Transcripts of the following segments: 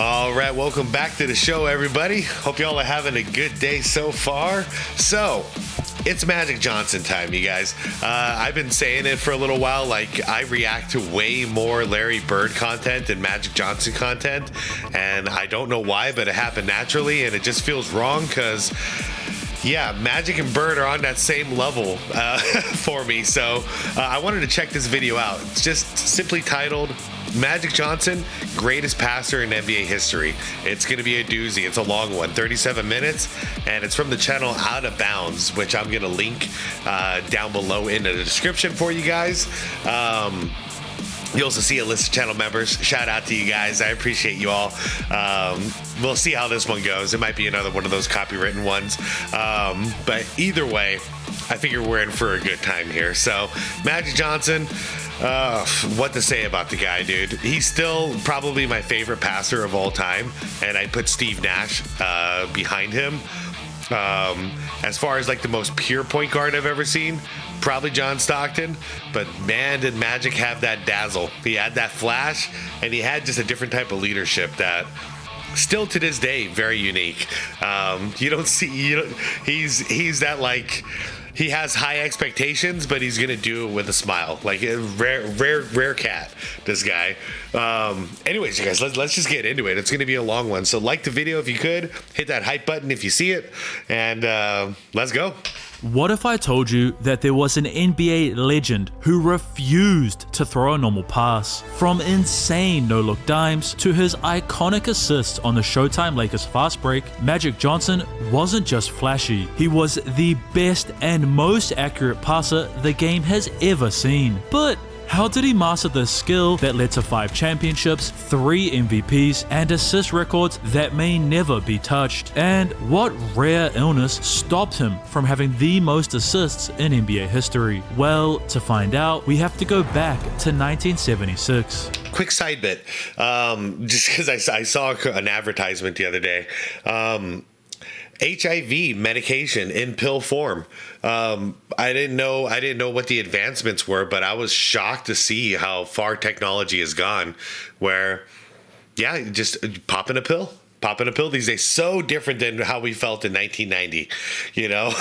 All right, welcome back to the show, everybody. Hope y'all are having a good day so far. So, it's Magic Johnson time, you guys. I've been saying it for a little while, like I react to way more Larry Bird content than Magic Johnson content, and I don't know why, but it happened naturally, and it just feels wrong because, yeah, Magic and Bird are on that same level for me. So I wanted to check this video out. It's just simply titled Magic Johnson, greatest passer in NBA history. It's going to be a doozy. It's a long one, 37 minutes, and it's from the channel Out of Bounds, which I'm going to link down below in the description for you guys. You also see a list of channel members. Shout out to you guys. I appreciate you all. We'll see how this one goes. It might be another one of those copywritten ones. But either way, I figure we're in for a good time here. So, Magic Johnson, what to say about the guy, dude? He's still probably my favorite passer of all time, and I put Steve Nash behind him. As far as like the most pure point guard I've ever seen, probably John Stockton, but man, did Magic have that dazzle. He had that flash, and he had just a different type of leadership that still to this day, very unique. He's that, like, he has high expectations, but he's gonna do it with a smile. Like a rare cat, this guy. Anyways, you guys, let's just get into it. It's gonna be a long one, so like the video if you could, hit that hype button if you see it, and let's go. What if I told you that there was an NBA legend who refused to throw a normal pass? From insane no-look dimes to his iconic assists on the Showtime Lakers fast break, Magic Johnson wasn't just flashy, he was the best and most accurate passer the game has ever seen. But how did he master this skill that led to 5 championships, 3 MVPs, and assist records that may never be touched? And what rare illness stopped him from having the most assists in NBA history? Well, to find out, we have to go back to 1976. Quick side bit, just because I saw an advertisement the other day. HIV medication in pill form. I didn't know what the advancements were, but I was shocked to see how far technology has gone, where, yeah, just popping a pill these days. So different than how we felt in 1990, you know.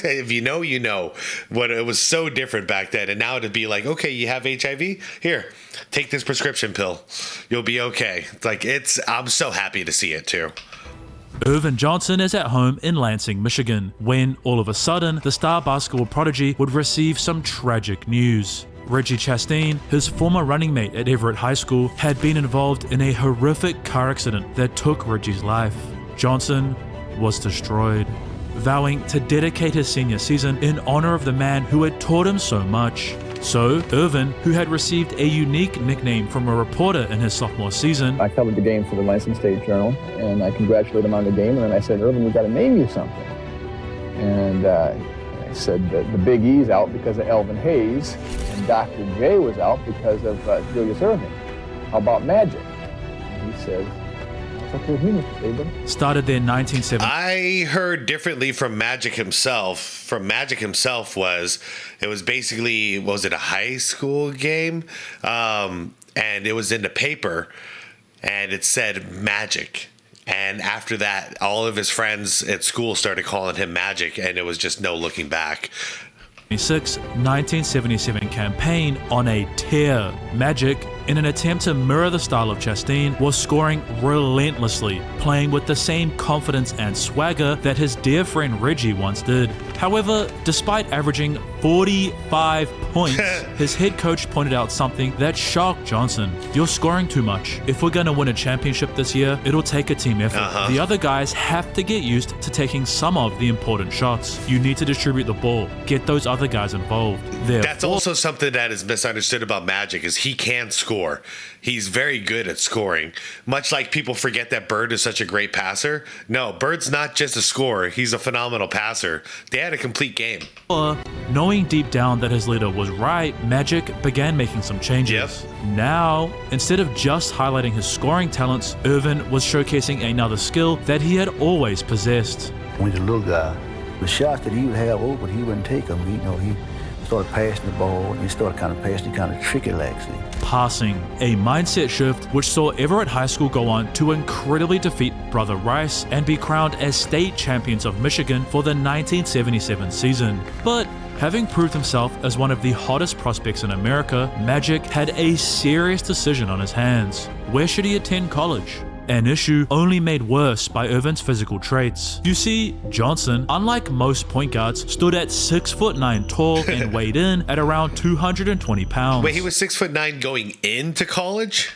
If you know, you know. What it was so different back then, and now it'd be like, okay, you have HIV, here, take this prescription pill, you'll be okay. It's like, I'm so happy to see it too. Earvin Johnson is at home in Lansing, Michigan, when all of a sudden the star basketball prodigy would receive some tragic news. Reggie Chastain, his former running mate at Everett High School, had been involved in a horrific car accident that took Reggie's life. Johnson was destroyed, vowing to dedicate his senior season in honor of the man who had taught him so much. So, Earvin, who had received a unique nickname from a reporter in his sophomore season, I covered the game for the Lansing State Journal, and I congratulated him on the game, and then I said, Earvin, we've got to name you something. And I said that the Big E's out because of Elvin Hayes, and Dr. J was out because of Julius Erving. How about Magic? And he said, started their 1970s. I heard differently from Magic himself. It was basically, was it a high school game? And it was in the paper, and it said Magic. And after that, all of his friends at school started calling him Magic, and it was just no looking back. 1977 campaign on a tear. Magic, in an attempt to mirror the style of Chastain, was scoring relentlessly, playing with the same confidence and swagger that his dear friend Reggie once did. However, despite averaging 45 points, his head coach pointed out something that shocked Johnson. You're scoring too much. If we're going to win a championship this year, it'll take a team effort. The other guys have to get used to taking some of the important shots. You need to distribute the ball. Get those other guys involved. That's also something that is misunderstood about Magic, is he can score. He's very good at scoring. Much like people forget that Bird is such a great passer. No, Bird's not just a scorer. He's a phenomenal passer. They had a complete game. Knowing deep down that his leader was right, Magic began making some changes. Now, instead of just highlighting his scoring talents, Earvin was showcasing another skill that he had always possessed. When he's a little guy, the shots that he would have open, he wouldn't take them. He started passing the ball, and you started kind of passing kind of tricky laxly. Passing, a mindset shift which saw Everett High School go on to incredibly defeat Brother Rice and be crowned as state champions of Michigan for the 1977 season. But having proved himself as one of the hottest prospects in America, Magic had a serious decision on his hands. Where should he attend college? An issue only made worse by Irvin's physical traits. You see, Johnson, unlike most point guards, stood at 6'9" tall and weighed in at around 220 pounds. Wait, he was 6'9" going into college?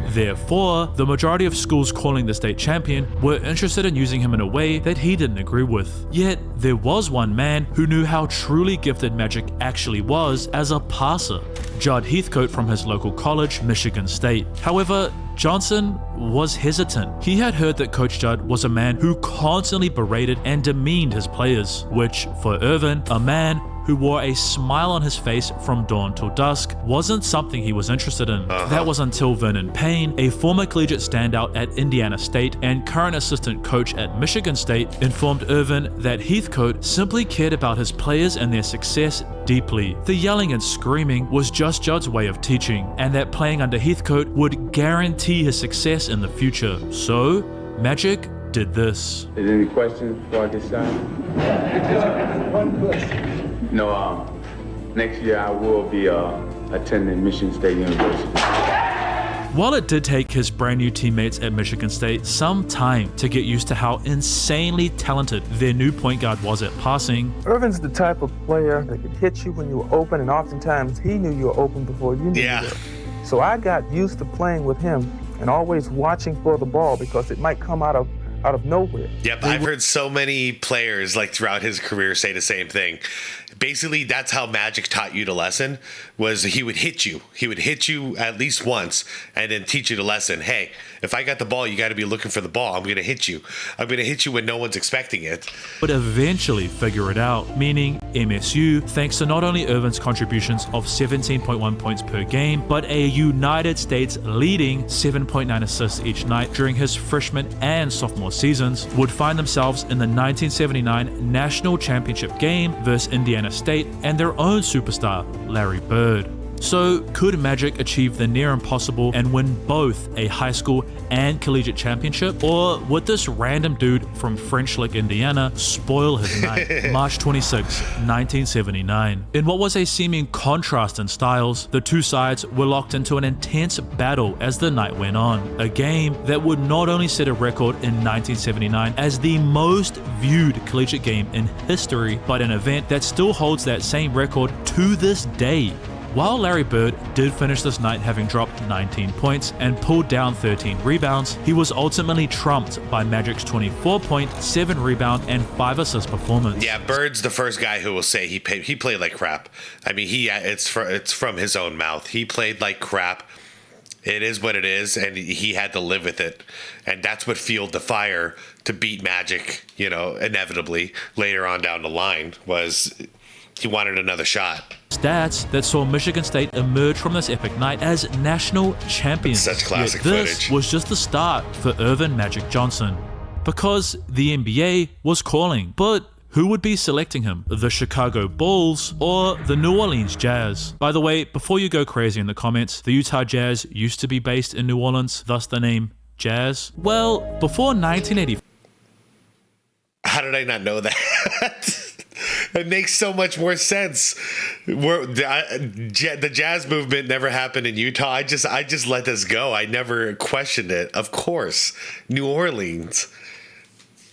Therefore, the majority of schools calling the state champion were interested in using him in a way that he didn't agree with. Yet, there was one man who knew how truly gifted Magic actually was as a passer. Judd Heathcote from his local college, Michigan State. However, Johnson was hesitant. He had heard that Coach Judd was a man who constantly berated and demeaned his players, which, for Irvin, a man who wore a smile on his face from dawn till dusk, wasn't something he was interested in. That was until Vernon Payne, a former collegiate standout at Indiana State and current assistant coach at Michigan State, informed Irvin that Heathcote simply cared about his players and their success deeply. The yelling and screaming was just Judd's way of teaching, and that playing under Heathcote would guarantee his success in the future. So, Magic did this. Is there any questions before I get started? One question. No, next year I will be attending Michigan State University. While it did take his brand new teammates at Michigan State some time to get used to how insanely talented their new point guard was at passing, Irvin's the type of player that could hit you when you were open, and oftentimes he knew you were open before you knew you were. So I got used to playing with him and always watching for the ball because it might come out of nowhere. Yep, I've heard so many players like throughout his career say the same thing. Basically, that's how Magic taught you the lesson, was he would hit you. He would hit you at least once and then teach you the lesson. Hey, if I got the ball, you got to be looking for the ball. I'm going to hit you. I'm going to hit you when no one's expecting it. But eventually figure it out, meaning MSU, thanks to not only Irvin's contributions of 17.1 points per game, but a United States leading 7.9 assists each night during his freshman and sophomore seasons, would find themselves in the 1979 National Championship game versus Indiana State and their own superstar, Larry Bird. So, could Magic achieve the near impossible and win both a high school and collegiate championship? Or would this random dude from French Lick, Indiana, spoil his night? March 26, 1979. In what was a seeming contrast in styles, the two sides were locked into an intense battle as the night went on. A game that would not only set a record in 1979 as the most viewed collegiate game in history, but an event that still holds that same record to this day. While Larry Bird did finish this night having dropped 19 points and pulled down 13 rebounds, he was ultimately trumped by Magic's 24-point, 7-rebound, and 5-assist performance. Yeah, Bird's the first guy who will say he played like crap. I mean, it's from his own mouth. He played like crap. It is what it is, and he had to live with it. And that's what fueled the fire to beat Magic, inevitably later on down the line, was he wanted another shot. Stats that saw Michigan State emerge from this epic night as national champions. Such classic this footage. Was just the start for Irvin Magic Johnson. Because the NBA was calling, but who would be selecting him? The Chicago Bulls or the New Orleans Jazz? By the way, before you go crazy in the comments, the Utah Jazz used to be based in New Orleans, thus the name Jazz. Well, before 1980. How did I not know that? It makes so much more sense. The jazz movement never happened in Utah. I just let this go. I never questioned it. Of course, New Orleans.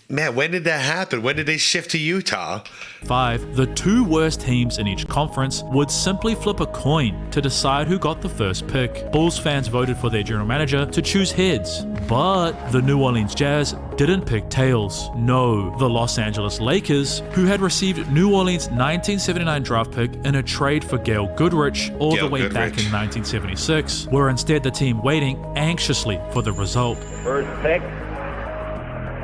Man, when did that happen? When did they shift to Utah? 5. The two worst teams in each conference would simply flip a coin to decide who got the first pick. Bulls fans voted for their general manager to choose heads, but the New Orleans Jazz didn't pick tails. No, the Los Angeles Lakers, who had received New Orleans' 1979 draft pick in a trade for Gail Goodrich the way back in 1976, were instead the team waiting anxiously for the result. First pick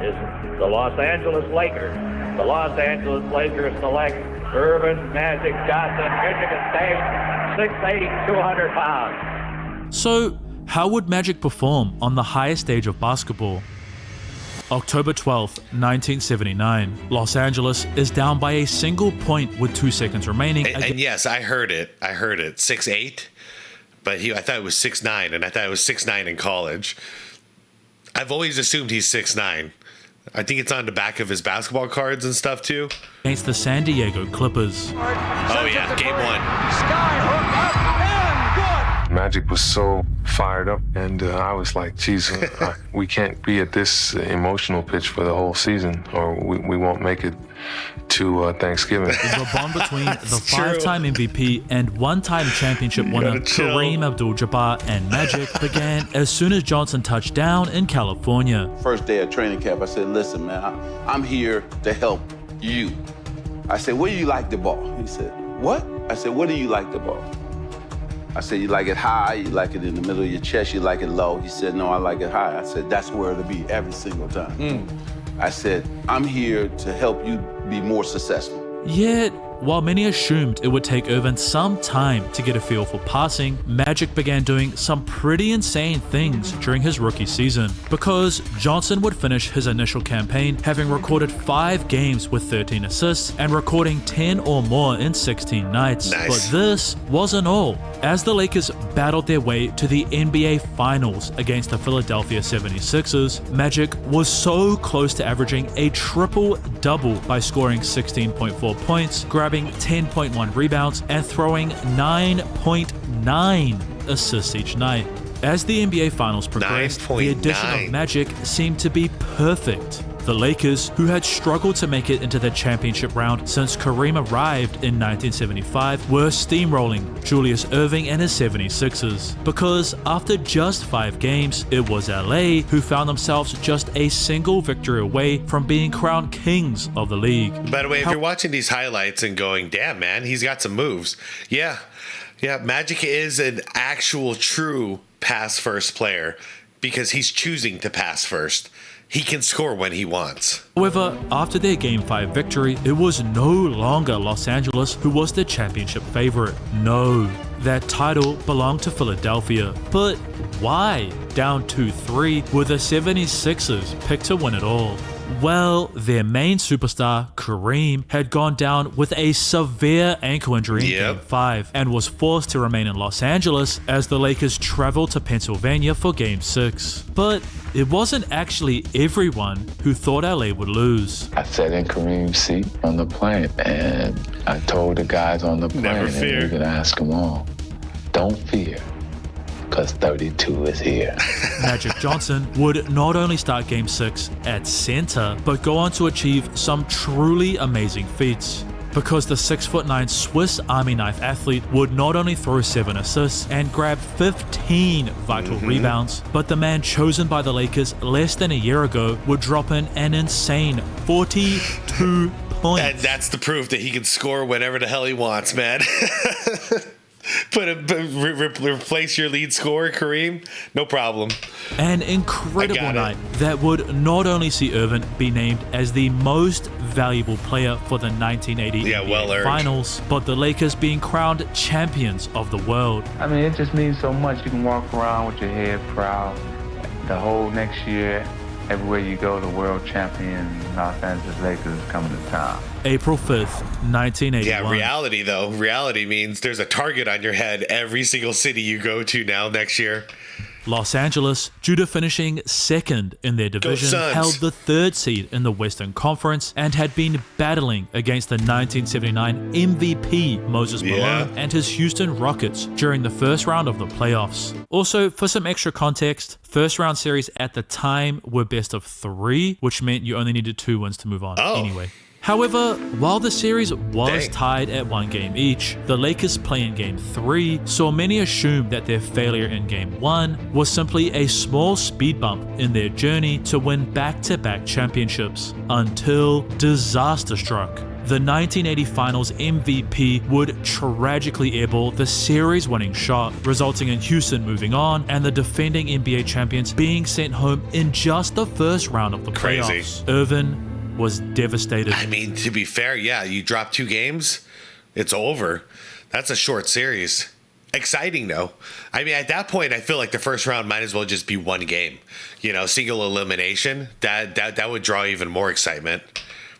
is the Los Angeles Lakers. The Los Angeles Lakers select Irvin Magic Johnson, Michigan State, 6'8", 200 pounds. So, how would Magic perform on the highest stage of basketball? October 12th, 1979. Los Angeles is down by a single point with 2 seconds remaining. And yes, I heard it. 6'8", but I thought it was 6'9", and I thought it was 6'9" in college. I've always assumed he's 6'9". I think it's on the back of his basketball cards and stuff too. Against the San Diego Clippers. Oh yeah, game 1. Skyhook up and good. Magic was so fired up, and I was like, geez, we can't be at this emotional pitch for the whole season, or we won't make it to Thanksgiving. The bond between the 5-time MVP and 1-time championship winner Kareem Abdul-Jabbar and Magic began as soon as Johnson touched down in California. First day at training camp, I said, listen, man, I'm here to help you. I said, where do you like the ball? He said, what? I said, where do you like the ball? I said, you like it high, you like it in the middle of your chest, you like it low. He said, no, I like it high. I said, that's where it'll be every single time. I said, I'm here to help you be more successful. Yet, while many assumed it would take Irvin some time to get a feel for passing, Magic began doing some pretty insane things during his rookie season, because Johnson would finish his initial campaign having recorded 5 games with 13 assists and recording 10 or more in 16 nights. Nice. But this wasn't all. As the Lakers battled their way to the NBA Finals against the Philadelphia 76ers, Magic was so close to averaging a triple-double by scoring 16.4 points, grabbing 10.1 rebounds, and throwing 9.9 assists each night. As the NBA Finals progressed, the addition of Magic seemed to be perfect. The Lakers, who had struggled to make it into the championship round since Kareem arrived in 1975, were steamrolling Julius Erving and his 76ers. Because after just 5 games, it was LA who found themselves just a single victory away from being crowned kings of the league. By the way, if you're watching these highlights and going, damn man, he's got some moves. Yeah, Magic is an actual true pass first player because he's choosing to pass first. He can score when he wants. However, after their Game 5 victory, it was no longer Los Angeles who was the championship favorite. No, that title belonged to Philadelphia. But why? Down 2-3 were the 76ers picked to win it all. Well, their main superstar, Kareem, had gone down with a severe ankle injury in Game 5 and was forced to remain in Los Angeles as the Lakers traveled to Pennsylvania for Game 6. But it wasn't actually everyone who thought LA would lose. I sat in Kareem's seat on the plane, and I told the guys on the plane, and we could ask them all, don't fear, because 32 is here. Magic Johnson would not only start Game 6 at center, but go on to achieve some truly amazing feats. Because the 6'9" Swiss Army knife athlete would not only throw 7 assists and grab 15 vital rebounds, but the man chosen by the Lakers less than a year ago would drop in an insane 42 points. And that's the proof that he can score whenever the hell he wants, man. Replace your lead scorer, Kareem, no problem. An incredible night that would not only see Irvin be named as the most valuable player for the 1980 NBA Finals, but the Lakers being crowned champions of the world. I mean, it just means so much. You can walk around with your head proud. The whole next year, everywhere you go, the world champion Los Angeles Lakers coming to town. April 5th, 1981. Yeah, reality though. Reality means there's a target on your head every single city you go to now next year. Los Angeles, due to finishing second in their division, held the 3rd seed in the Western Conference and had been battling against the 1979 MVP Moses Malone and his Houston Rockets during the first round of the playoffs. Also, for some extra context, first round series at the time were best of 3, which meant you only needed 2 wins to move on anyway. However, while the series was tied at 1 game each, the Lakers' play in Game 3 saw many assume that their failure in Game 1 was simply a small speed bump in their journey to win back-to-back championships, until disaster struck. The 1980 Finals MVP would tragically airball the series-winning shot, resulting in Houston moving on and the defending NBA champions being sent home in just the first round of the playoffs. Irvin was devastated. I mean, to be fair, you drop 2 games, it's over. That's a short series. exciting though. I mean, at that point, I feel like the first round might as well just be one game. You know, single elimination. That would draw even more excitement.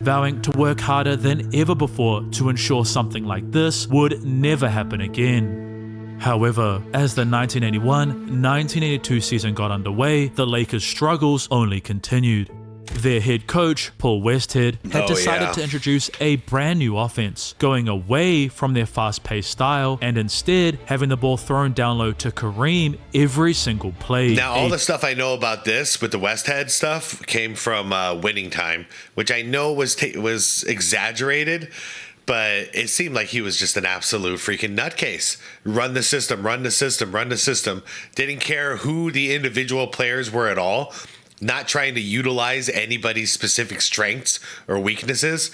Vowing to work harder than ever before to ensure something like this would never happen again. However, as the 1981-1982 season got underway, the Lakers' struggles only continued. Their head coach, Paul Westhead, had decided to introduce a brand new offense, going away from their fast-paced style and instead having the ball thrown down low to Kareem every single play. Now, all the stuff I know about this with the Westhead stuff came from Winning Time, which I know was exaggerated, but it seemed like he was just an absolute freaking nutcase. Run the system, run the system, run the system. Didn't care who the individual players were at all. Not trying to utilize anybody's specific strengths or weaknesses,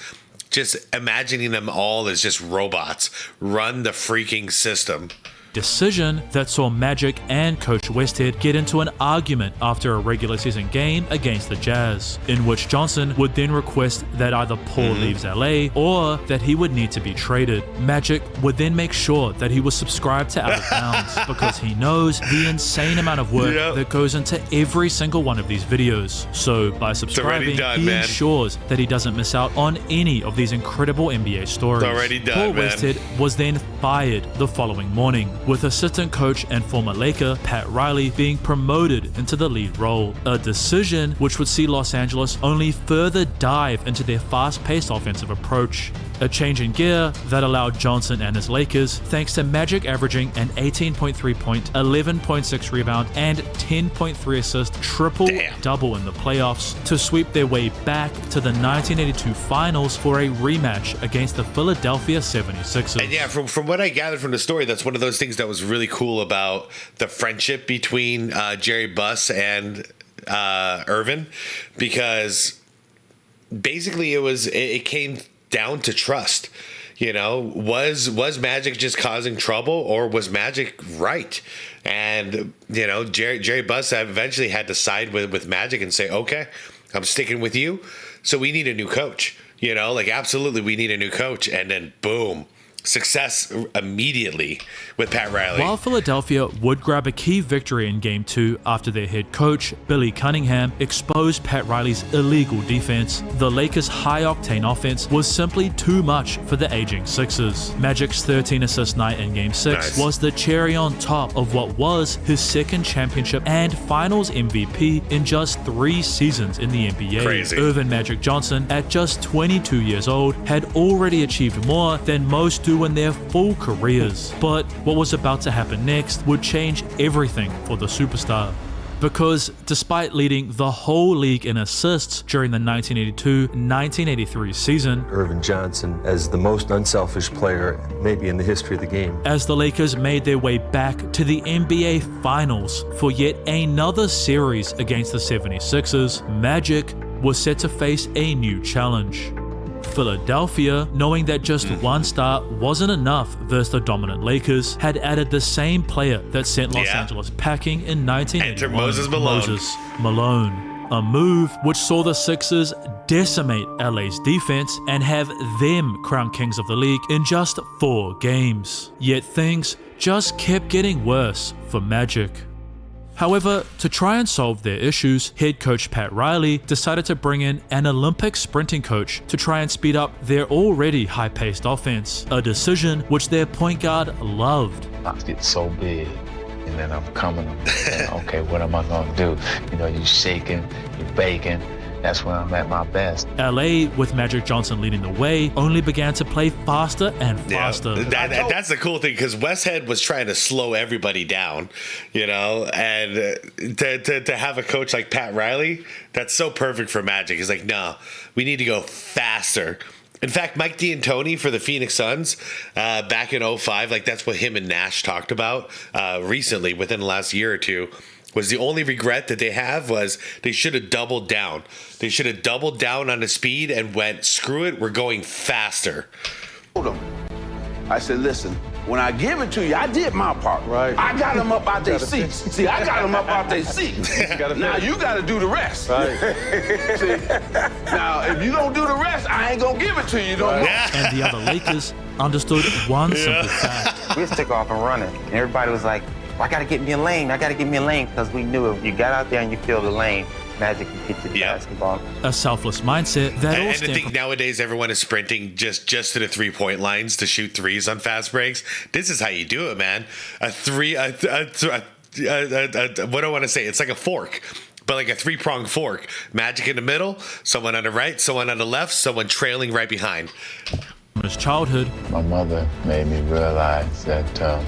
just imagining them all as just robots. Run the freaking system. Decision that saw Magic and Coach Westhead get into an argument after a regular season game against the Jazz, in which Johnson would then request that either Paul leaves LA or that he would need to be traded. Magic would then make sure that he was subscribed to Out of Bounds because he knows the insane amount of work that goes into every single one of these videos. So by subscribing, he ensures that he doesn't miss out on any of these incredible NBA stories. It's already done, Paul man. Westhead was then fired the following morning, with assistant coach and former Laker Pat Riley being promoted into the lead role, a decision which would see Los Angeles only further dive into their fast-paced offensive approach. A change in gear that allowed Johnson and his Lakers, thanks to Magic averaging an 18.3 point, 11.6 rebound, and 10.3 assist triple-double in the playoffs to sweep their way back to the 1982 finals for a rematch against the Philadelphia 76ers. And yeah, from what I gathered from the story, that's one of those things that was really cool about the friendship between Jerry Buss and Irvin, because basically it came down to trust. You know, was Magic just causing trouble, or was Magic right? And you know, Jerry Buss eventually had to side with Magic and say, okay, I'm sticking with you, so we need a new coach. You know, like, absolutely, we need a new coach. And then boom, success immediately with Pat Riley. While Philadelphia would grab a key victory in Game 2 after their head coach, Billy Cunningham, exposed Pat Riley's illegal defense, the Lakers' high-octane offense was simply too much for the aging Sixers. Magic's 13-assist night in Game 6 was the cherry on top of what was his second championship and finals MVP in just 3 seasons in the NBA. Crazy. Irvin Magic Johnson, at just 22 years old, had already achieved more than most do in their full careers. But what was about to happen next would change everything for the superstar. Because despite leading the whole league in assists during the 1982-1983 season, Irvin Johnson as the most unselfish player maybe in the history of the game. As the Lakers made their way back to the NBA Finals for yet another series against the 76ers, Magic was set to face a new challenge. Philadelphia, knowing that just one star wasn't enough versus the dominant Lakers, had added the same player that sent Los Angeles packing in 1981. Enter Moses Malone. Moses Malone. A move which saw the Sixers decimate LA's defense and have them crowned kings of the league in just 4 games. Yet things just kept getting worse for Magic. However, to try and solve their issues, head coach Pat Riley decided to bring in an Olympic sprinting coach to try and speed up their already high-paced offense, a decision which their point guard loved. I get so big, and then I'm coming, and, okay, what am I gonna do? You know, you're shaking, you're baking. That's when I'm at my best. LA, with Magic Johnson leading the way, only began to play faster and faster. That's the cool thing, because Westhead was trying to slow everybody down, you know, and to have a coach like Pat Riley, that's so perfect for Magic. He's like, no, we need to go faster. In fact, Mike D'Antoni for the Phoenix Suns back in 2005, like, that's what him and Nash talked about recently within the last year or two. Was the only regret that they have was they should have doubled down. They should have doubled down on the speed and went, screw it, we're going faster. I said, listen, when I give it to you, I did my part. Right. I got them up out their seats. See, I got them up out their seats. Now you got to do the rest. Right. See, now if you don't do the rest, I ain't gonna give it to you. Don't. And the other Lakers understood one simple fact. We'd stick off and running. And everybody was like, well, I got to get me a lane. I got to get me a lane. Because we knew if you got out there and you filled the lane, Magic can get you the basketball. A selfless mindset that all and I think nowadays everyone is sprinting just to the 3-point lines to shoot threes on fast breaks. This is how you do it, man. What do I want to say? It's like a fork, but like a 3-pronged fork. Magic in the middle, someone on the right, someone on the left, someone trailing right behind. From his childhood, my mother made me realize that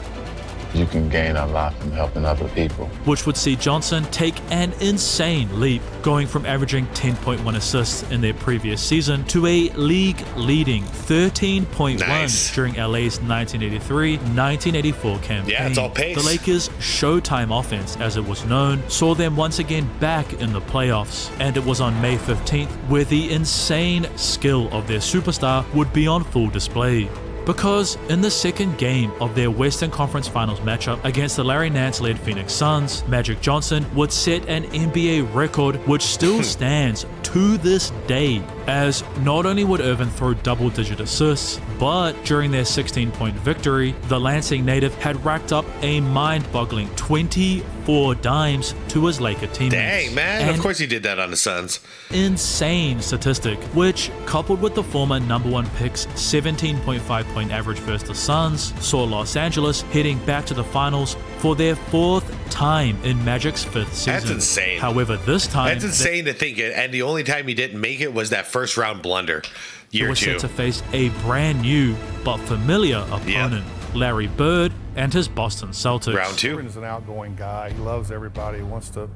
you can gain a lot from helping other people. Which would see Johnson take an insane leap, going from averaging 10.1 assists in their previous season to a league-leading 13.1 during LA's 1983-1984 campaign. Yeah, it's all pace. The Lakers' Showtime offense, as it was known, saw them once again back in the playoffs, and it was on May 15th where the insane skill of their superstar would be on full display. Because in the second game of their Western Conference Finals matchup against the Larry Nance-led Phoenix Suns, Magic Johnson would set an NBA record which still stands to this day, as not only would Irvin throw double-digit assists, but during their 16-point victory, the Lansing native had racked up a mind-boggling 24 dimes to his Laker teammates. Dang, man. Of course he did that on the Suns. Insane statistic, which, coupled with the former #1 pick's 17.5-point average versus the Suns, saw Los Angeles heading back to the finals for their 4th time in Magic's 5th season. That's insane. However, this time... That's insane to think it, and the only time he didn't make it was that first-round blunder, year was 2. set to face a brand new but familiar opponent, Larry Bird and his Boston Celtics. Round 2. He's an outgoing guy. He loves everybody. He wants to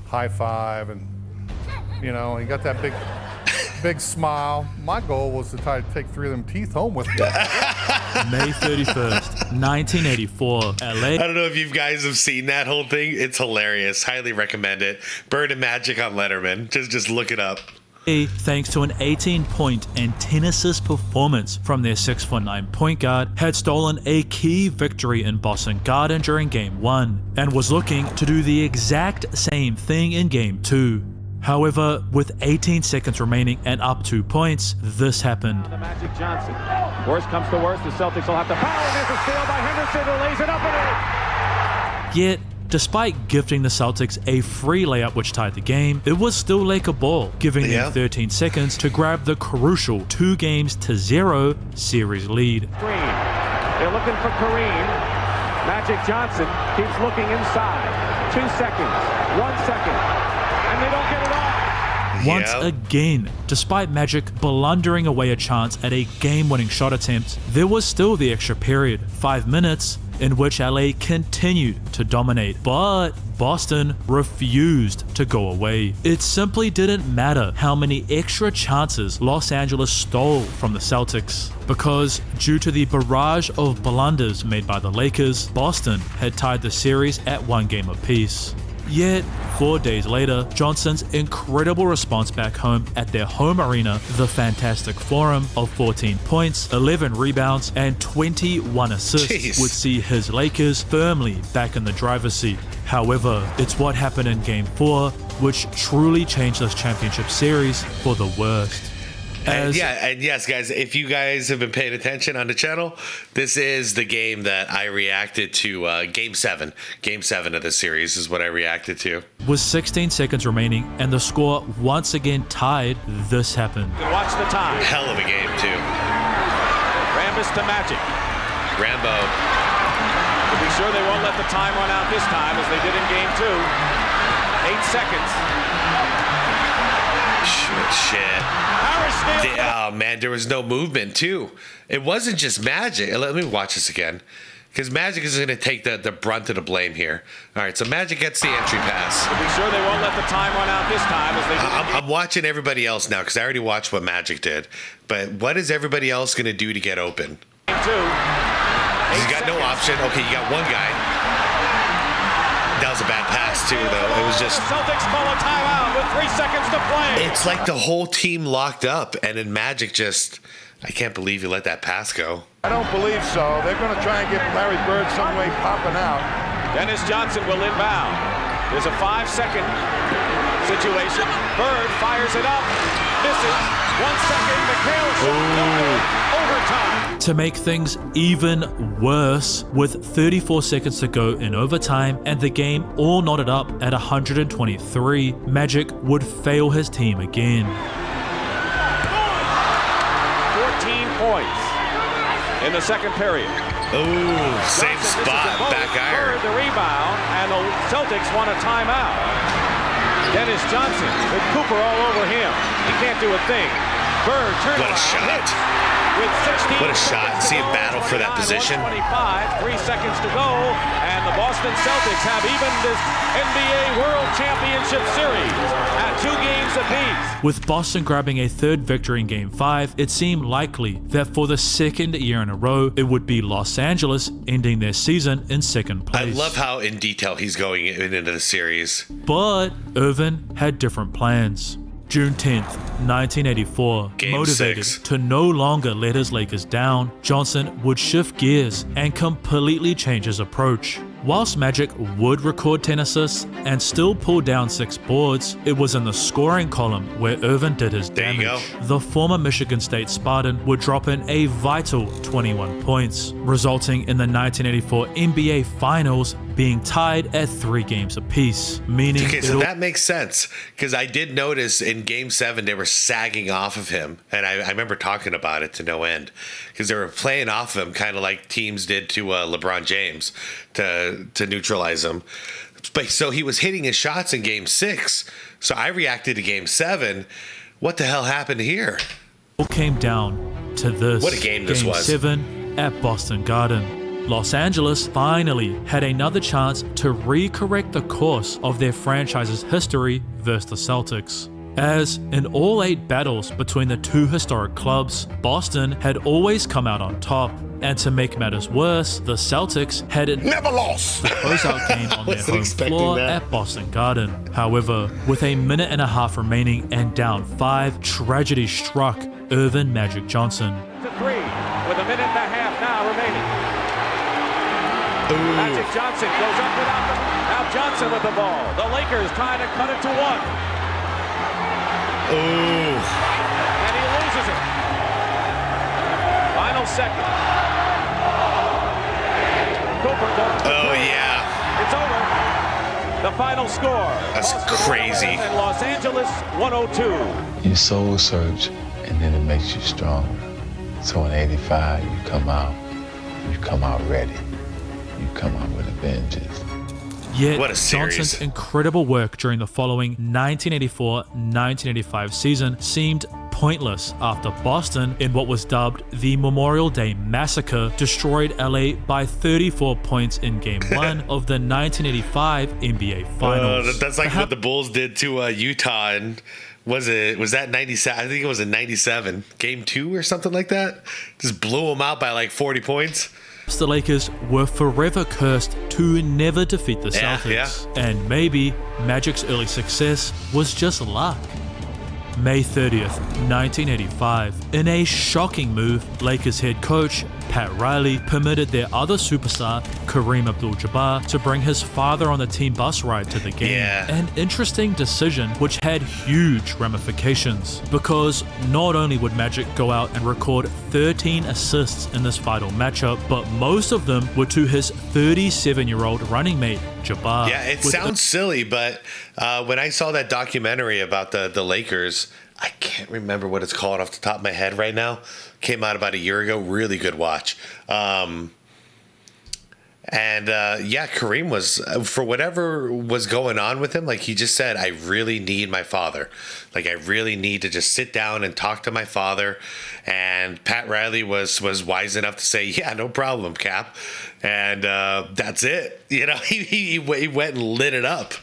high five, and you know, he got that big smile. My goal was to try to take 3 of them teeth home with me. May 31st, 1984, LA. I don't know if you guys have seen that whole thing. It's hilarious. Highly recommend it. Bird and Magic on Letterman. Just look it up. Thanks to an 18-point and 10-assist performance from their 6'9" point guard, had stolen a key victory in Boston Garden during Game 1, and was looking to do the exact same thing in Game 2. However, with 18 seconds remaining and up 2 points, this happened. Magic Johnson. Worst comes to worst, the Celtics will have to foul, and there's a steal by Henderson who lays it up and in. Yet, despite gifting the Celtics a free layup which tied the game, it was still Laker ball, giving them 13 seconds to grab the crucial 2-0 series lead. Green. They're looking for Kareem. Magic Johnson keeps looking inside. 2 seconds, 1 second, and they don't get it off. Once again, despite Magic blundering away a chance at a game-winning shot attempt, there was still the extra period, 5 minutes, in which LA continued to dominate, but Boston refused to go away. It simply didn't matter how many extra chances Los Angeles stole from the Celtics, because due to the barrage of blunders made by the Lakers, Boston had tied the series at 1 game apiece. Yet, 4 days later, Johnson's incredible response back home at their home arena, the Fantastic Forum, of 14 points, 11 rebounds, and 21 assists would see his Lakers firmly back in the driver's seat. However, it's what happened in Game 4 which truly changed this championship series for the worst. And yes, guys, if you guys have been paying attention on the channel, this is the game that I reacted to. Game 7 of the series is what I reacted to. With 16 seconds remaining and the score once again tied, this happened. Watch the time. Hell of a game, too. Rambus to Magic. Rambo. To be sure they won't let the time run out this time as they did in Game 2. 8 seconds. Shit. Oh, man, there was no movement, too. It wasn't just Magic. Let me watch this again, because Magic is going to take the brunt of the blame here. All right, so Magic gets the entry pass. To be sure they won't let the time run out this time as they did. I'm watching everybody else now, because I already watched what Magic did. But what is everybody else going to do to get open? Game 2. You got no option. Okay, you got one guy. That was a bad pass, too, though. It was just... The Celtics call a timeout with 3 seconds to play. It's like the whole team locked up, and then Magic just... I can't believe you let that pass go. I don't believe so. They're going to try and get Larry Bird some way popping out. Dennis Johnson will inbound. There's a 5-second situation. Bird fires it up. Misses. 1 second, McHale shot, overtime. To make things even worse, with 34 seconds to go in overtime and the game all knotted up at 123, Magic would fail his team again. 14 points in the second period. Ooh, same spot, back iron. The rebound, and the Celtics want a timeout. Dennis Johnson with Cooper all over him. He can't do a thing. Bird turns What a shot. With 16 What a shot. See him battle for that position. 125, 3 seconds to go, and the Boston Celtics have evened this NBA World Championship Series at 2 games apiece. With Boston grabbing a third victory in Game 5, it seemed likely that for the second year in a row, it would be Los Angeles ending their season in second place. I love how in detail he's going into the series. But Irvin had different plans. June 10th, 1984, Game motivated 6. to no longer let his Lakers down, Johnson would shift gears and completely change his approach. Whilst Magic would record 10 assists and still pull down 6 boards, it was in the scoring column where Irvin did his damage. The former Michigan State Spartan would drop in a vital 21 points, resulting in the 1984 NBA Finals being tied at 3 games apiece, meaning Okay, so that makes sense, because I did notice in Game 7 they were sagging off of him, and I remember talking about it to no end, because they were playing off of him kind of like teams did to LeBron James to neutralize him. But so he was hitting his shots in Game 6, so I reacted to Game 7. What the hell happened here? It came down to this. What a game this was. Game 7 at Boston Garden. Los Angeles finally had another chance to recorrect the course of their franchise's history versus the Celtics. As in all 8 battles between the 2 historic clubs, Boston had always come out on top. And to make matters worse, the Celtics had never lost the closeout game on their home floor at Boston Garden. However, with a minute and a half remaining and down 5, tragedy struck Irvin Magic Johnson. To 3, with a minute and a half now remaining. Ooh. Magic Johnson goes up without the... Now Johnson with the ball. The Lakers trying to cut it to 1. Ooh. And he loses it. Final second. Cooper goes. Oh, yeah. It's over. The final score. That's Boston crazy. And Los Angeles 102. Your soul search, and then it makes you stronger. So in 85, you come out ready. You come out with a vengeance. Yet, What a series. Johnson's incredible work during the following 1984-1985 season seemed pointless after Boston, in what was dubbed the Memorial Day Massacre, destroyed LA by 34 points in Game 1 of the 1985 NBA Finals. That's like what the Bulls did to Utah, and was that 97? I think it was in 97, Game 2 or something like that. Just blew them out by like 40 points. The Lakers were forever cursed to never defeat the Celtics, and maybe Magic's early success was just luck. May 30th, 1985. In a shocking move, Lakers head coach Pat Riley permitted their other superstar, Kareem Abdul-Jabbar, to bring his father on the team bus ride to the game. An interesting decision which had huge ramifications, because not only would Magic go out and record 13 assists in this vital matchup, but most of them were to his 37-year-old running mate, Jabbar. Yeah, it sounds silly, but when I saw that documentary about the Lakers, I can't remember what it's called off the top of my head right now. Came out about a year ago. Really good watch. Kareem was, for whatever was going on with him, like he just said, I really need my father. Like I really need to just sit down and talk to my father. And Pat Riley was wise enough to say, yeah, no problem, Cap. And that's it. You know, he went and lit it up.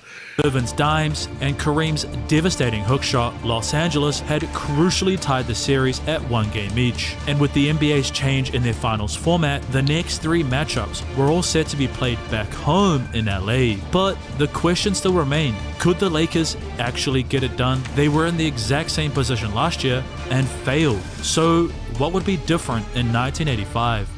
Irvin's dimes and Kareem's devastating hook shot, Los Angeles had crucially tied the series at 1 game each. And with the NBA's change in their finals format, the next 3 matchups were all set to be played back home in LA. But the question still remained, could the Lakers actually get it done? They were in the exact same position last year and failed. So what would be different in 1985?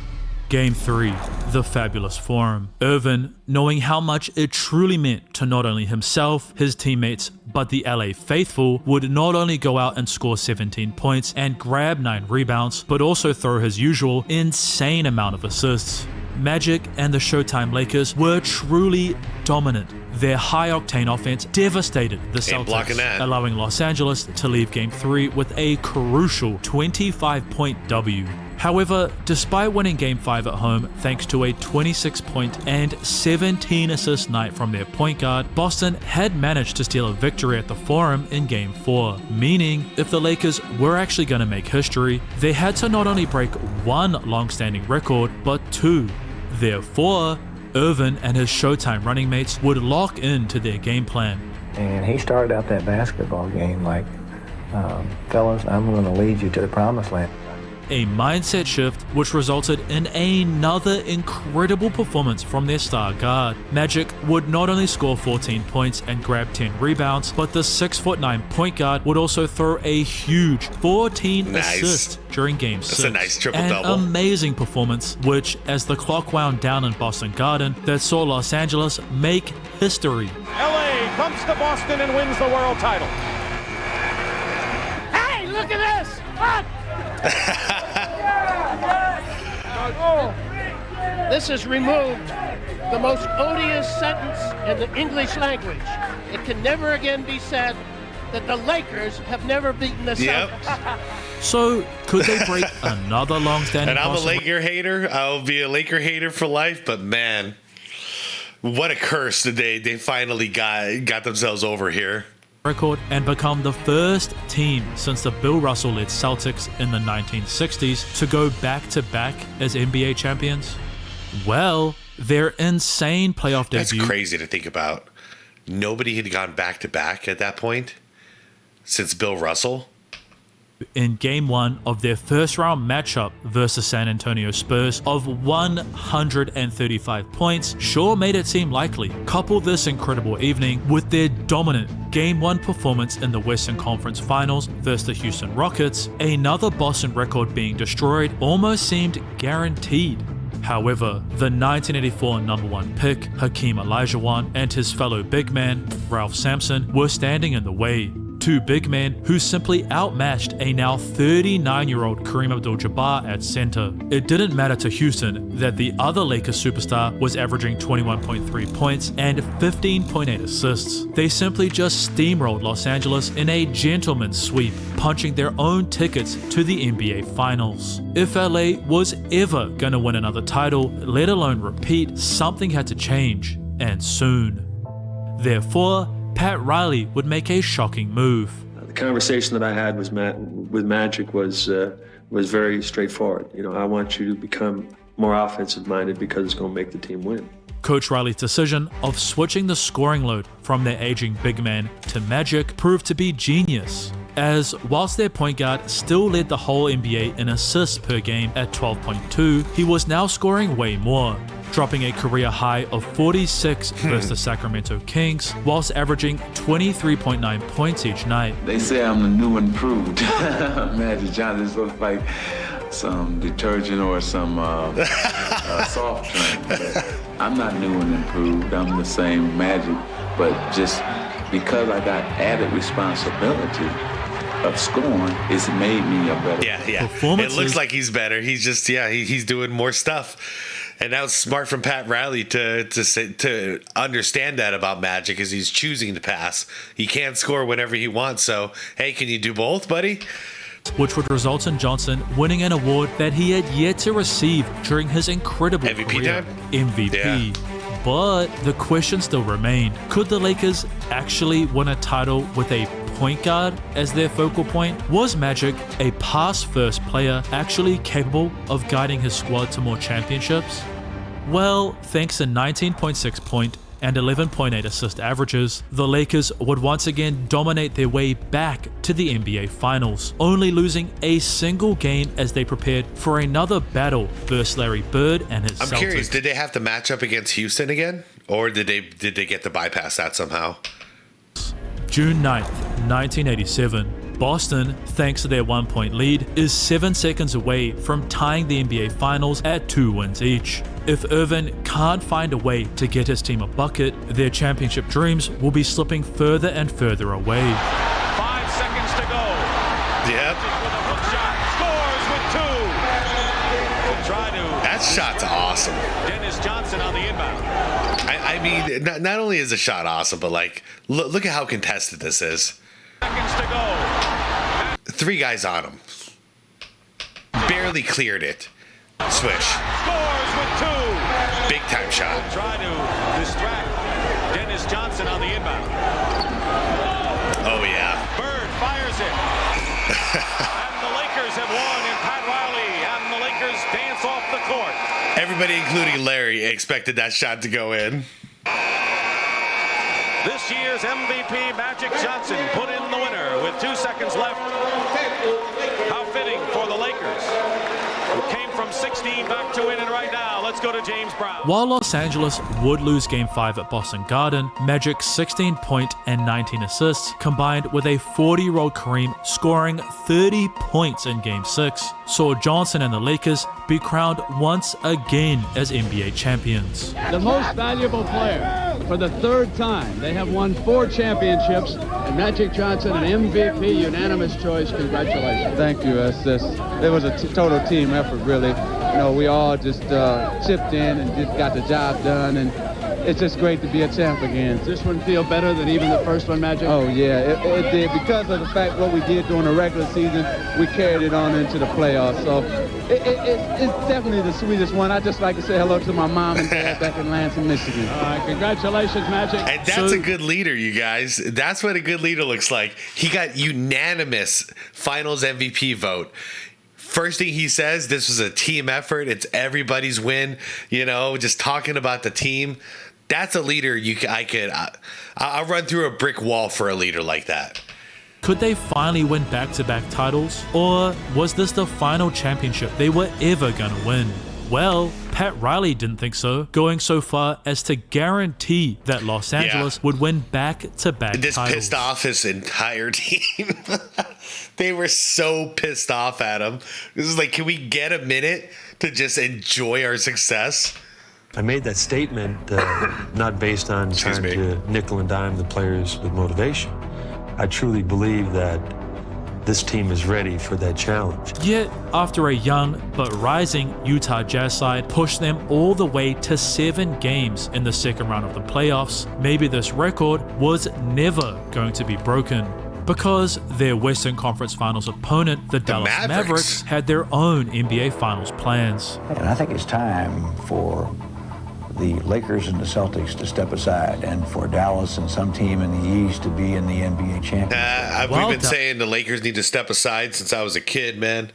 Game 3. the fabulous Forum. Irvin, knowing how much it truly meant to not only himself, his teammates, but the LA faithful, would not only go out and score 17 points and grab 9 rebounds, but also throw his usual insane amount of assists. Magic and the Showtime Lakers were truly dominant. Their high-octane offense devastated the Celtics, allowing Los Angeles to leave Game 3 with a crucial 25-point W. However, despite winning Game 5 at home thanks to a 26-point and 17-assist night from their point guard, Boston had managed to steal a victory at the Forum in Game 4, meaning if the Lakers were actually going to make history, they had to not only break one long-standing record, but 2. Therefore, Irvin and his Showtime running mates would lock into their game plan. And he started out that basketball game like, fellas, I'm going to lead you to the promised land. A mindset shift which resulted in another incredible performance from their star guard. Magic would not only score 14 points and grab 10 rebounds, but the 6'9" point guard would also throw a huge 14 assists during Game 6. That's a nice triple-double. An amazing performance, which, as the clock wound down in Boston Garden, that saw Los Angeles make history. LA comes to Boston and wins the world title. Hey, look at this! Look! This has removed the most odious sentence in the English language. It can never again be said that the Lakers have never beaten the Celtics. So, could they break another long-standing? And I'm a Laker hater. I'll be a Laker hater for life. But man, what a curse that they finally got themselves over here. Record and become the first team since the Bill Russell-led Celtics in the 1960s to go back-to-back as NBA champions? Well, their insane playoff debut... That's crazy to think about. Nobody had gone back-to-back at that point since Bill Russell. In Game 1 of their first-round matchup versus San Antonio Spurs of 135 points sure made it seem likely. Couple this incredible evening with their dominant Game 1 performance in the Western Conference Finals versus the Houston Rockets, another Boston record being destroyed almost seemed guaranteed. However, the 1984 #1 pick, Hakeem Olajuwon, and his fellow big man, Ralph Sampson, were standing in the way. Two big men who simply outmatched a now 39-year-old Kareem Abdul-Jabbar at center. It didn't matter to Houston that the other Lakers superstar was averaging 21.3 points and 15.8 assists. They simply just steamrolled Los Angeles in a gentleman's sweep, punching their own tickets to the NBA Finals. If LA was ever gonna win another title, let alone repeat, something had to change, and soon. Therefore, Pat Riley would make a shocking move. The conversation that I had with Magic was very straightforward. You know, I want you to become more offensive minded because it's going to make the team win. Coach Riley's decision of switching the scoring load from their aging big man to Magic proved to be genius, as whilst their point guard still led the whole NBA in assists per game at 12.2, he was now scoring way more, dropping a career high of 46 versus the Sacramento Kings, whilst averaging 23.9 points each night. They say I'm the new improved Magic Johnson. This looks like some detergent or some soft drink. But I'm not new and improved. I'm the same Magic, but just because I got added responsibility of scoring, it's made me a better. Yeah. It looks like he's better. He's just he's doing more stuff. And that was smart from Pat Riley to understand that about Magic, as he's choosing to pass. He can't score whenever he wants. So, hey, can you do both, buddy? Which would result in Johnson winning an award that he had yet to receive during his incredible MVP career. time? MVP. Yeah. But the question still remained. Could the Lakers actually win a title with a point guard as their focal point? Was Magic, a pass-first player, actually capable of guiding his squad to more championships? Well, thanks to 19.6 point and 11.8 assist averages, the Lakers would once again dominate their way back to the NBA Finals, only losing a single game as they prepared for another battle versus Larry Bird and his Celtics. I'm curious, did they have to match up against Houston again? Or did they get to bypass that somehow? June 9th, 1987. Boston, thanks to their 1-point lead, is 7 seconds away from tying the NBA Finals at 2 wins each. if Irvin can't find a way to get his team a bucket, their championship dreams will be slipping further and further away. 5 seconds to go. Yep. With a hook shot, scores with 2. To try to. That shot's awesome. Dennis Johnson on the inbound. I mean, not only is the shot awesome, but like, look at how contested this is. Seconds to go. 3 guys on him. Barely cleared it. Swish. Scores with 2. Big time shot. Try to distract Dennis Johnson on the inbound. Oh yeah. Bird fires it. And the Lakers have won, and Pat Riley and the Lakers dance off the court. Everybody, including Larry, expected that shot to go in. This year's MVP, Magic Johnson, put in the winner with 2 seconds left. How fitting for the Lakers, who came from 16 back to win it right now. Let's go to James Brown. While Los Angeles would lose Game 5 at Boston Garden, Magic's 16 point and 19 assists combined with a 40-year-old Kareem scoring 30 points in Game 6 saw Johnson and the Lakers be crowned once again as NBA champions. The most valuable player for the 3rd time. They have won 4 championships, and Magic Johnson, an MVP, unanimous choice. Congratulations. Thank you. It was a total team effort, really. You know, we all just chipped in and just got the job done, and it's just great to be a champ again. Does this one feel better than even the first one, Magic? Oh, yeah, it did. Because of the fact what we did during the regular season, we carried it on into the playoffs. So it's definitely the sweetest one. I just like to say hello to my mom and dad back in Lansing, Michigan. All right, congratulations, Magic. And that's a good leader, you guys. That's what a good leader looks like. He got unanimous Finals MVP vote. First thing he says, this was a team effort. It's everybody's win. You know, just talking about the team. That's a leader I'll run through a brick wall for a leader like that. Could they finally win back-to-back titles? Or was this the final championship they were ever gonna win? Well, Pat Riley didn't think so, going so far as to guarantee that Los Angeles would win back-to-back This titles. pissed off his entire team. They were so pissed off at him. This is like, can we get a minute to just enjoy our success? I made that statement not based on trying to nickel and dime the players with motivation. I truly believe that this team is ready for that challenge. Yet, after a young but rising Utah Jazz side pushed them all the way to 7 games in the second round of the playoffs, maybe this record was never going to be broken. Because their Western Conference Finals opponent, the Dallas Mavericks, had their own NBA Finals plans. And I think it's time for the Lakers and the Celtics to step aside, and for Dallas and some team in the East to be in the NBA championship. We've been saying the Lakers need to step aside since I was a kid, man.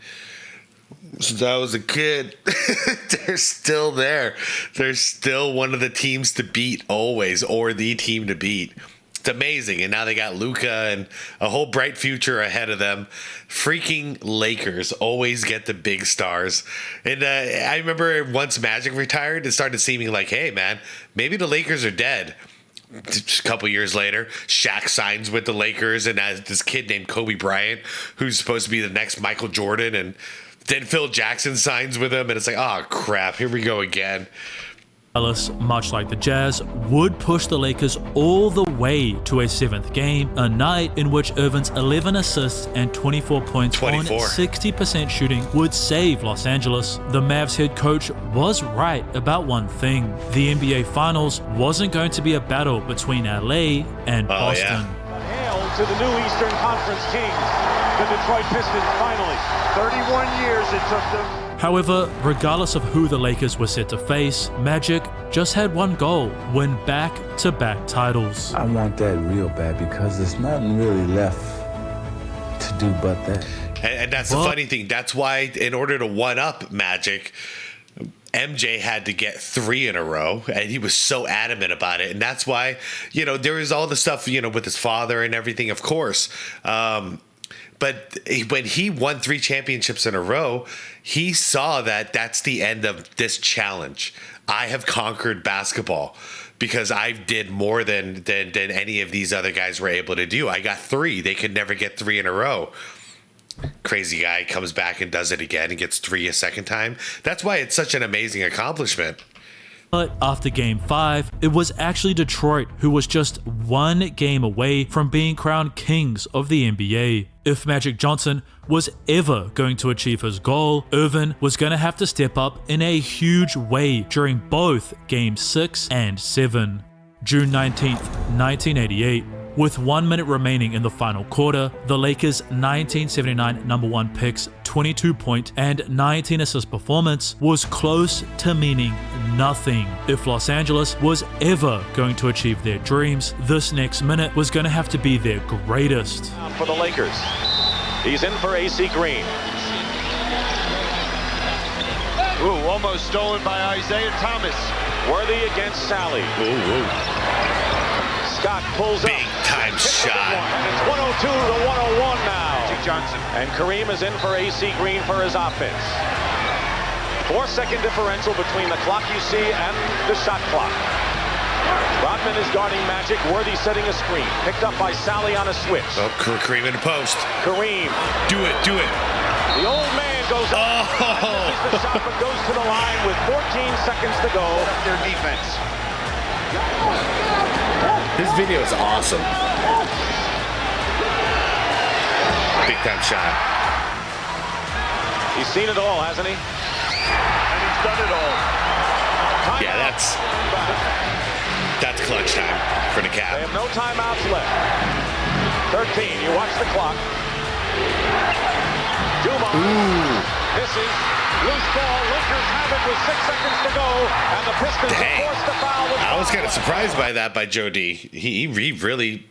Since I was a kid. They're still there. They're still one of the teams to beat always, or the team to beat. It's amazing. And now they got Luka and a whole bright future ahead of them. Freaking Lakers always get the big stars. And I remember once Magic retired, it started seeming like, hey, man, maybe the Lakers are dead. A couple years later, Shaq signs with the Lakers and has this kid named Kobe Bryant, who's supposed to be the next Michael Jordan. And then Phil Jackson signs with him. And it's like, oh, crap, here we go again. Dallas, much like the Jazz, would push the Lakers all the way to a 7th game, a night in which Irvin's 11 assists and 24 points on 60% shooting would save Los Angeles. The Mavs head coach was right about one thing. The NBA Finals wasn't going to be a battle between LA and Boston. Hail to the new Eastern Conference Kings, the Detroit Pistons finally. 31 years it took them. However, regardless of who the Lakers were set to face, Magic just had one goal: win back-to-back titles. I want that real bad because there's nothing really left to do but that. And that's the funny thing. That's why, in order to one-up Magic, MJ had to get 3 in a row, and he was so adamant about it. And that's why, you know, there was all the stuff, you know, with his father and everything, of course. But when he won 3 championships in a row, he saw that that's the end of this challenge. I have conquered basketball because I did more than any of these other guys were able to do. I got 3. They could never get 3 in a row. Crazy guy comes back and does it again and gets 3 a second time. That's why it's such an amazing accomplishment. But after Game 5, it was actually Detroit who was just one game away from being crowned kings of the NBA. If Magic Johnson was ever going to achieve his goal, Irvin was going to have to step up in a huge way during both Game 6 and 7. June 19th, 1988. With 1 minute remaining in the final quarter, the Lakers' 1979 #1 pick's 22-point and 19-assist performance was close to meaning nothing. If Los Angeles was ever going to achieve their dreams, this next minute was going to have to be their greatest. For the Lakers, he's in for AC Green. Ooh, almost stolen by Isaiah Thomas. Worthy against Sally. Scott pulls big time shot. And it's 102 to 101 now. Johnson. And Kareem is in for AC Green for his offense. 4-second differential between the clock you see and the shot clock. Rodman is guarding Magic. Worthy setting a screen. Picked up by Sally on a switch. Oh, Kareem in the post. Kareem. Do it. The old man goes up. The shot, but goes to the line with 14 seconds to go. Up their defense. This video is awesome. Big time shot. He's seen it all, hasn't he? And he's done it all. Yeah, that's clutch time for the Cap. They have no timeouts left. 13, you watch the clock. Dumars misses. Loose ball. Lakers have it with 6 seconds to go, and the Pistons are forced to foul. I was kind of surprised by that by Joe D. He really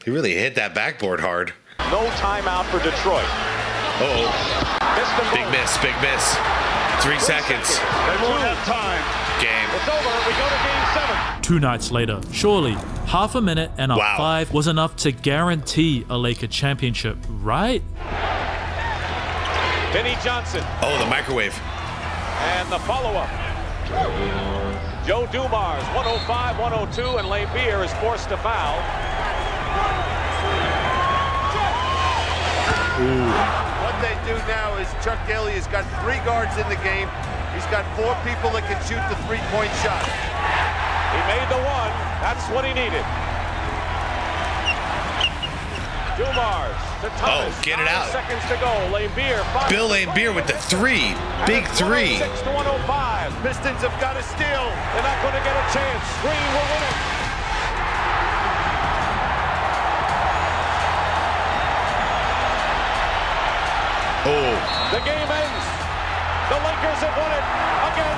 hit that backboard hard. No timeout for Detroit. Big miss. 3 seconds. They won't have time. Game. It's over. We go to Game 7. 2 nights later, surely half a minute and up 5 was enough to guarantee a Laker championship, right? Vinnie Johnson. Oh, the microwave. And the follow-up. Joe Dumars, 105-102, and Laimbeer is forced to foul. What they do now is Chuck Daly has got 3 guards in the game. He's got 4 people that can shoot the 3-point shot. He made the one. That's what he needed. Dumars to Thomas. Get it out. 9 seconds to go. Laimbeer. Bill Laimbeer with the 3. Big 3. 106 to 105. Pistons have got to steal. They're not going to get a chance. Green will win it. The game ends. The Lakers have won it again.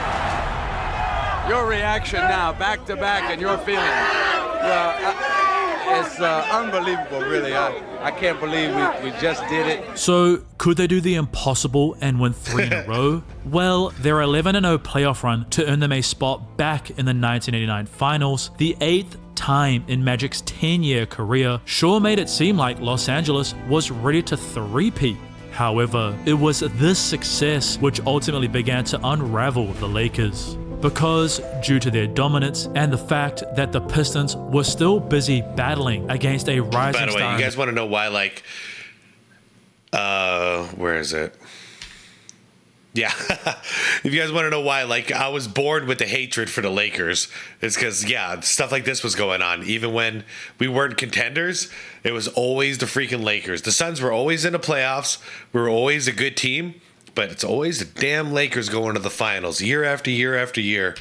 Your reaction now, back to back, and your feeling. Well, it's unbelievable, really. I can't believe we just did it. So, could they do the impossible and win 3 in a row? Well, their 11-0 playoff run to earn them a spot back in the 1989 finals, the 8th time in Magic's 10-year career, sure made it seem like Los Angeles was ready to three-peat. However, it was this success which ultimately began to unravel the Lakers. Because due to their dominance and the fact that the Pistons were still busy battling against a rising star. By the way, you guys want to know why, like, where is it? Yeah. If you guys want to know why, like, I was bored with the hatred for the Lakers, it's because, stuff like this was going on. Even when we weren't contenders, it was always the freaking Lakers. The Suns were always in the playoffs. We were always a good team, but it's always the damn Lakers going to the finals year after year after year.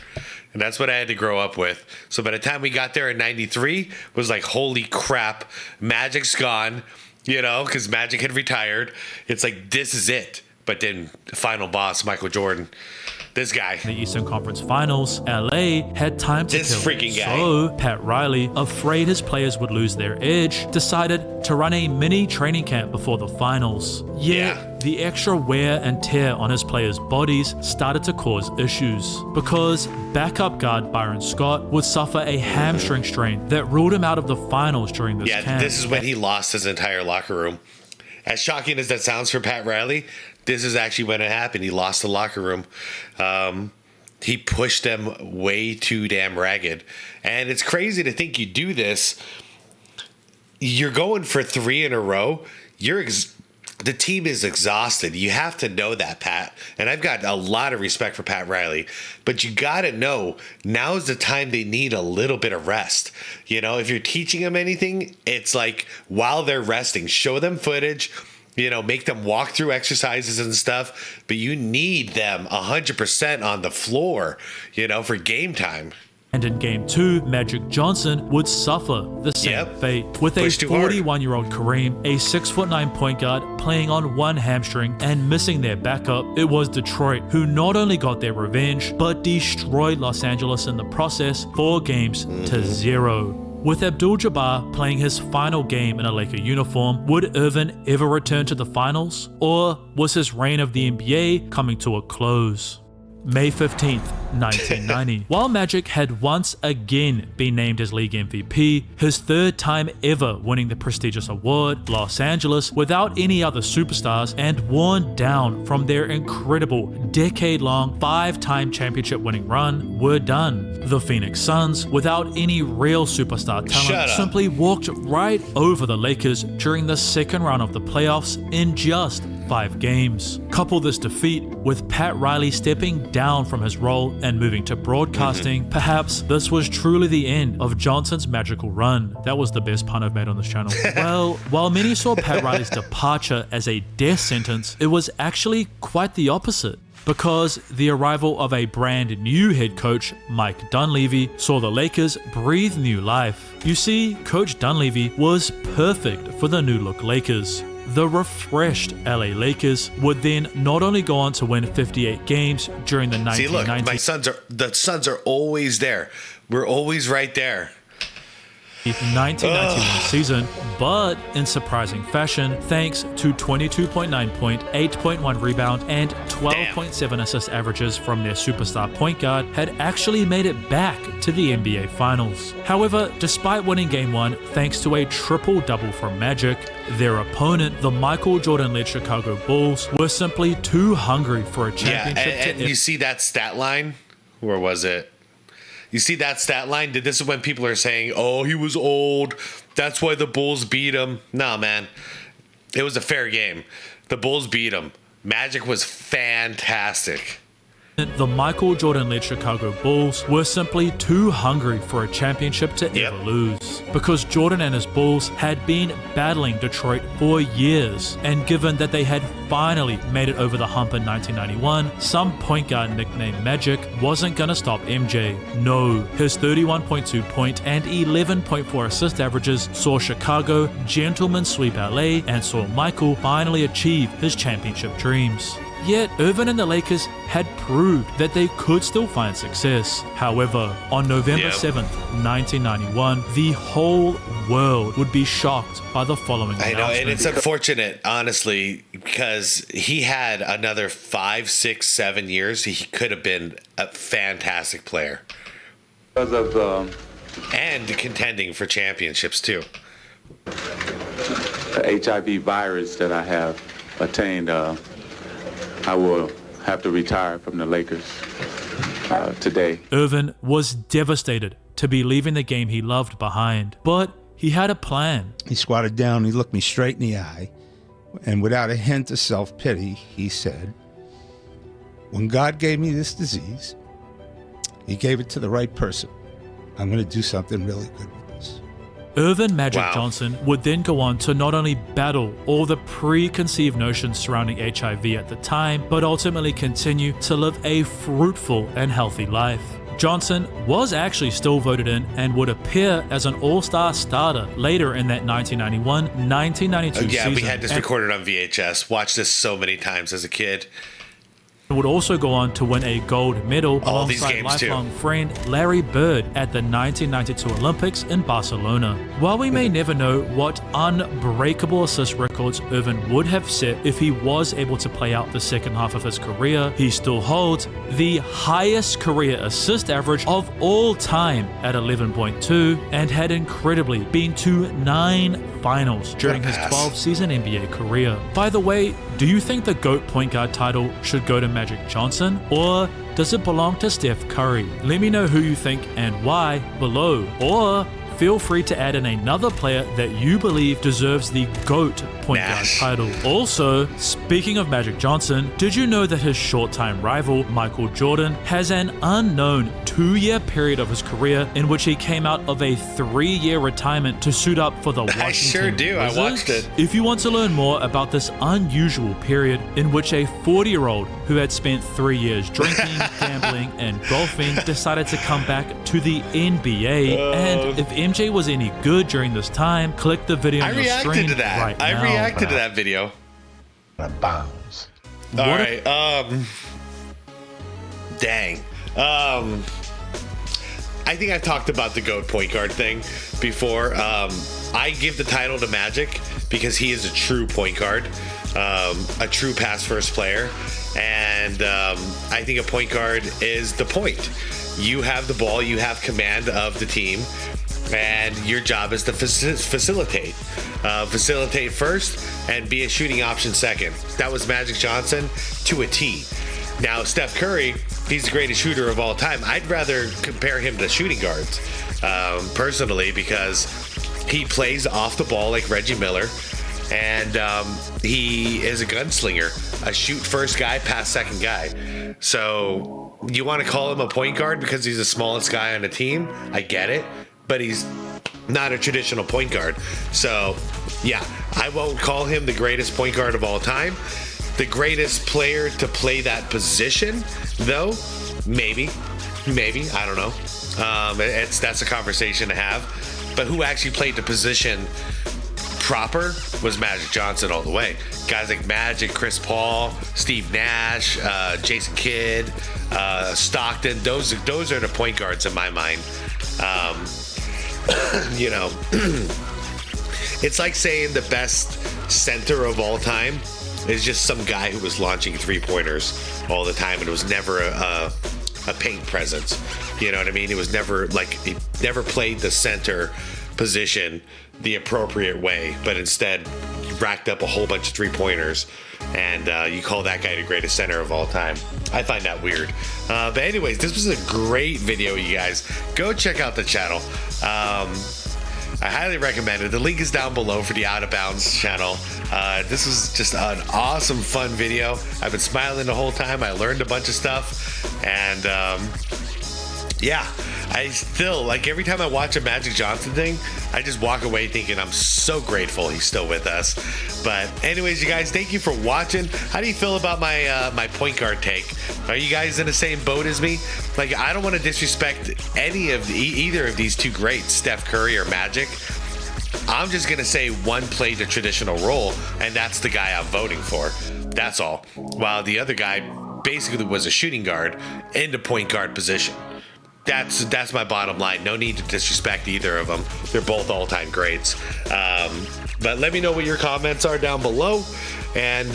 And that's what I had to grow up with. So by the time we got there in 93, it was like, holy crap, Magic's gone, because Magic had retired. It's like, this is it. But then the final boss, Michael Jordan, this guy. In the Eastern Conference Finals, LA had time to this kill. Freaking guy. So Pat Riley, afraid his players would lose their edge, decided to run a mini training camp before the finals. Yet, the extra wear and tear on his players' bodies started to cause issues, because backup guard Byron Scott would suffer a hamstring strain that ruled him out of the finals during this camp. This is when he lost his entire locker room. As shocking as that sounds for Pat Riley, this is actually when it happened. He lost the locker room. He pushed them way too damn ragged. And it's crazy to think you do this. You're going for 3 in a row. You're the team is exhausted. You have to know that, Pat. And I've got a lot of respect for Pat Riley. But you got to know now is the time they need a little bit of rest. You know, if you're teaching them anything, it's like while they're resting, show them footage, you know, make them walk through exercises and stuff. But you need them 100% on the floor, you know, for game time. And in Game 2, Magic Johnson would suffer the same fate. With a 41-year-old Kareem, a 6'9" point guard, playing on one hamstring and missing their backup, it was Detroit who not only got their revenge, but destroyed Los Angeles in the process 4 games to 0. With Abdul-Jabbar playing his final game in a Laker uniform, would Irvin ever return to the finals? Or was his reign of the NBA coming to a close? May 15th, 1990. While Magic had once again been named as league MVP, his 3rd time ever winning the prestigious award, Los Angeles, without any other superstars and worn down from their incredible decade-long 5-time championship-winning run, were done. The Phoenix Suns, without any real superstar talent, simply walked right over the Lakers during the 2nd round of the playoffs in just 5 games. Couple this defeat with Pat Riley stepping down from his role and moving to broadcasting, perhaps this was truly the end of Johnson's magical run. That was the best pun I've made on this channel. Well, while many saw Pat Riley's departure as a death sentence, it was actually quite the opposite. Because the arrival of a brand new head coach, Mike Dunleavy, saw the Lakers breathe new life. You see, Coach Dunleavy was perfect for the new look Lakers. The refreshed LA Lakers would then not only go on to win 58 games during the 1990s. See, look, the Suns are always there. We're always right there. 1991 season, but in surprising fashion, thanks to 22.9 point, 8.1 rebound, and 12.7 assist averages from their superstar point guard, had actually made it back to the NBA Finals. However, despite winning Game 1 thanks to a triple-double from Magic, their opponent, the Michael Jordan-led Chicago Bulls, were simply too hungry for a championship. Yeah, and you see that stat line? Where was it? You see that stat line? This is when people are saying, oh, he was old. That's why the Bulls beat him. Nah, man. It was a fair game. The Bulls beat him. Magic was fantastic. The Michael Jordan-led Chicago Bulls were simply too hungry for a championship to ever lose, because Jordan and his Bulls had been battling Detroit for years, and given that they had finally made it over the hump in 1991, some point guard nicknamed Magic wasn't gonna stop MJ. No, his 31.2 point and 11.4 assist averages saw Chicago gentlemen sweep LA and saw Michael finally achieve his championship dreams. Yet, Irvin and the Lakers had proved that they could still find success. However, on November 7th, 1991, the whole world would be shocked by the following announcement. I know, and it's unfortunate, honestly, because he had another 5, 6, 7 years. He could have been a fantastic player. Because of and contending for championships, too. The HIV virus that I have attained, I will have to retire from the Lakers today. Irvin was devastated to be leaving the game he loved behind, but he had a plan. He squatted down, he looked me straight in the eye, and without a hint of self-pity, he said, when God gave me this disease, he gave it to the right person. I'm going to do something really good with this. Irvin Magic Johnson would then go on to not only battle all the preconceived notions surrounding HIV at the time, but ultimately continue to live a fruitful and healthy life. Johnson was actually still voted in and would appear as an all-star starter later in that 1991-1992 season. Yeah, we had this recorded on VHS. Watched this so many times as a kid. Would also go on to win a gold medal alongside lifelong friend Larry Bird at the 1992 Olympics in Barcelona. While we may never know what unbreakable assist records Irvin would have set if he was able to play out the second half of his career, he still holds the highest career assist average of all time at 11.2 and had incredibly been to 9 finals during his 12-season NBA career. By the way, do you think the GOAT point guard title should go to Magic Johnson, or does it belong to Steph Curry? Let me know who you think and why below, or feel free to add in another player that you believe deserves the GOAT point guard title. Also, speaking of Magic Johnson, did you know that his short-time rival, Michael Jordan, has an unknown 2-year period of his career in which he came out of a 3-year retirement to suit up for the Washington I sure do. Wizards? I watched it. If you want to learn more about this unusual period in which a 40-year-old who had spent 3 years drinking, gambling, and golfing decided to come back to the NBA, and if MJ was any good during this time, click the video on your screen I reacted to that. right now. I reacted to that video. Bounce. All right. Dang. I think I've talked about the GOAT point guard thing before. I give the title to Magic because he is a true point guard, a true pass first player. And I think a point guard is the point. You have the ball, you have command of the team, and your job is to facilitate. Facilitate first and be a shooting option second. That was Magic Johnson to a T. Now, Steph Curry, he's the greatest shooter of all time. I'd rather compare him to shooting guards, personally, because he plays off the ball like Reggie Miller, and he is a gunslinger, a shoot first guy, pass second guy. So you want to call him a point guard because he's the smallest guy on the team? I get it, but he's not a traditional point guard. So yeah, I won't call him the greatest point guard of all time. The greatest player to play that position, though, maybe, I don't know. That's a conversation to have. But who actually played the position proper was Magic Johnson all the way. Guys like Magic, Chris Paul, Steve Nash, Jason Kidd, Stockton. Those are the point guards in my mind. You know, it's like saying the best center of all time is just some guy who was launching 3-pointers all the time, and it was never a paint presence. You know what I mean? It was never like, he never played the center position the appropriate way, but instead racked up a whole bunch of 3-pointers, and you call that guy the greatest center of all time. I find that weird. But anyways, this was a great video, you guys. Go check out the channel. I highly recommend it. The link is down below for the Out of Bounds channel. This was just an awesome, fun video. I've been smiling the whole time. I learned a bunch of stuff, and yeah, I still, like, every time I watch a Magic Johnson thing, I just walk away thinking I'm so grateful he's still with us. But anyways, you guys, thank you for watching. How do you feel about my my point guard take? Are you guys in the same boat as me? Like, I don't want to disrespect any of either of these two greats, Steph Curry or Magic. I'm just gonna say one played the traditional role, and that's the guy I'm voting for. That's all. While the other guy basically was a shooting guard in the point guard position. That's my bottom line. No need to disrespect either of them. They're both all-time greats. But let me know what your comments are down below. And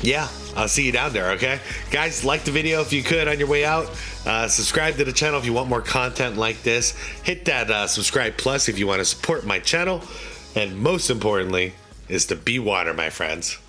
yeah, I'll see you down there, okay? Guys, like the video if you could on your way out. Subscribe to the channel if you want more content like this. Hit that subscribe plus if you want to support my channel. And most importantly is to be water, my friends.